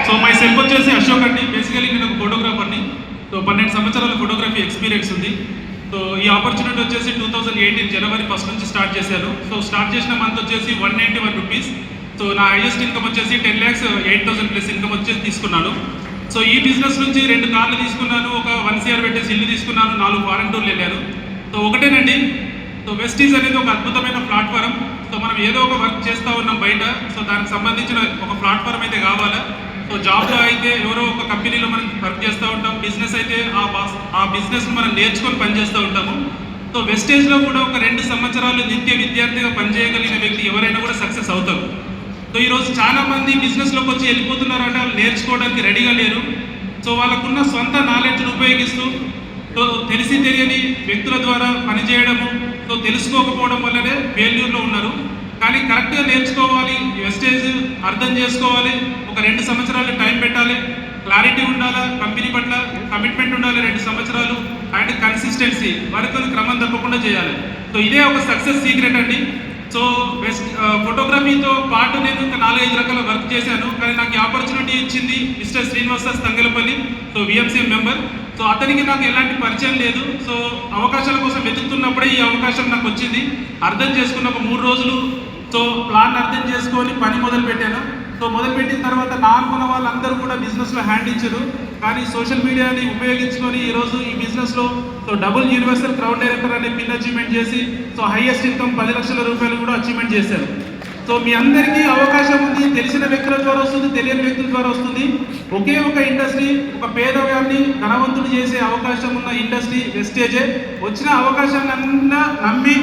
So my self వచ్చేసి అశోక్ అండి. Basically నేను ఒక ఫోటోగ్రాఫర్ని. సో 12 సంవత్సరాల ఫోటోగ్రఫీ ఎక్స్పీరియన్స్ ఉంది. సో ఈ ఆపర్చునిటీ వచ్చేసి 2018 జనవరి 1 నుంచి స్టార్ట్ చేశాను. సో స్టార్ట్ చేసిన మంత్ వచ్చేసి 191 రూపీస్. సో నా హైయెస్ట్ ఇన్కమ్ వచ్చేసి 10,08,000 ప్లస్ ఇన్కమ్ వచ్చేసి తీసుకున్నాను. సో ఈ బిజినెస్ నుంచి 2 కార్లు తీసుకున్నాను, ఒక 1 CR పెట్టేసి ఇల్లు తీసుకున్నాను, 4 ఫారెన్ టూర్లు వెళ్ళాను. సో ఒకటేనండి, సో వెస్టీజ్ అనేది ఒక అద్భుతమైన ప్లాట్ఫారం. సో మనం ఏదో ఒక వర్క్ చేస్తూ ఉన్నాం బయట, సో దానికి సంబంధించిన ఒక ప్లాట్ఫారం అయితే కావాలా. సో జాబ్లో అయితే ఎవరో ఒక కంపెనీలో మనం వర్క్ చేస్తూ ఉంటాం, బిజినెస్ అయితే ఆ బిజినెస్ మనం నేర్చుకొని పనిచేస్తూ ఉంటాము. సో వెస్టేజ్లో కూడా ఒక 2 సంవత్సరాలు నిత్య విద్యార్థిగా పనిచేయగలిగిన వ్యక్తి ఎవరైనా కూడా సక్సెస్ అవుతారు. సో ఈరోజు చాలామంది బిజినెస్లోకి వచ్చి వెళ్ళిపోతున్నారు అంటే వాళ్ళు నేర్చుకోవడానికి రెడీగా లేరు. సో వాళ్ళకున్న సొంత నాలెడ్జ్ను ఉపయోగిస్తూ సో తెలిసి తెలియని వ్యక్తుల ద్వారా పనిచేయడము, సో తెలుసుకోకపోవడం వల్లనే ఫెయిల్యూర్లో ఉన్నారు. కానీ కరెక్ట్గా నేర్చుకోవాలి, వెస్టేజ్ అర్థం చేసుకోవాలి, ఒక 2 సంవత్సరాలు టైం పెట్టాలి, క్లారిటీ ఉండాలా, కంపెనీ పట్ల కమిట్మెంట్ ఉండాలి 2 సంవత్సరాలు, అండ్ కన్సిస్టెన్సీ వరకు క్రమం తప్పకుండా చేయాలి. సో ఇదే ఒక సక్సెస్ సీక్రెట్ అండి. సో ఫోటోగ్రఫీతో పాటు నేను ఇంకా 4-5 రకాల వర్క్ చేశాను. కానీ నాకు ఆపర్చునిటీ ఇచ్చింది mister Srinivasa Thangallapalli, so విఎంసీఎం member. So అతనికి నాకు ఎలాంటి పరిచయం లేదు. సో అవకాశాల కోసం వెతుకుతున్నప్పుడే ఈ అవకాశం నాకు వచ్చింది. అర్థం చేసుకున్న ఒక 3 రోజులు సో ప్లాన్ అర్థం చేసుకొని పని మొదలుపెట్టాను. సో మొదలుపెట్టిన తర్వాత నా అనుకున్న వాళ్ళందరూ కూడా బిజినెస్లో హ్యాండ్ ఇచ్చారు. కానీ సోషల్ మీడియాని ఉపయోగించుకొని ఈరోజు ఈ బిజినెస్లో so double universal crowd director అనే పిన్ అచీవ్మెంట్ చేసి సో హైయెస్ట్ ఇన్కమ్ 10 లక్షల రూపాయలు కూడా అచీవ్మెంట్ చేశారు. సో మీ అందరికీ అవకాశం ఉంది, తెలిసిన వ్యక్తుల ద్వారా వస్తుంది, తెలియని వ్యక్తుల ద్వారా వస్తుంది. ఒకే ఒక ఇండస్ట్రీ, ఒక పేదవాడిని ధనవంతుడు చేసే అవకాశం ఉన్న ఇండస్ట్రీ వెస్టేజే. వచ్చిన అవకాశాన్ని నమ్మి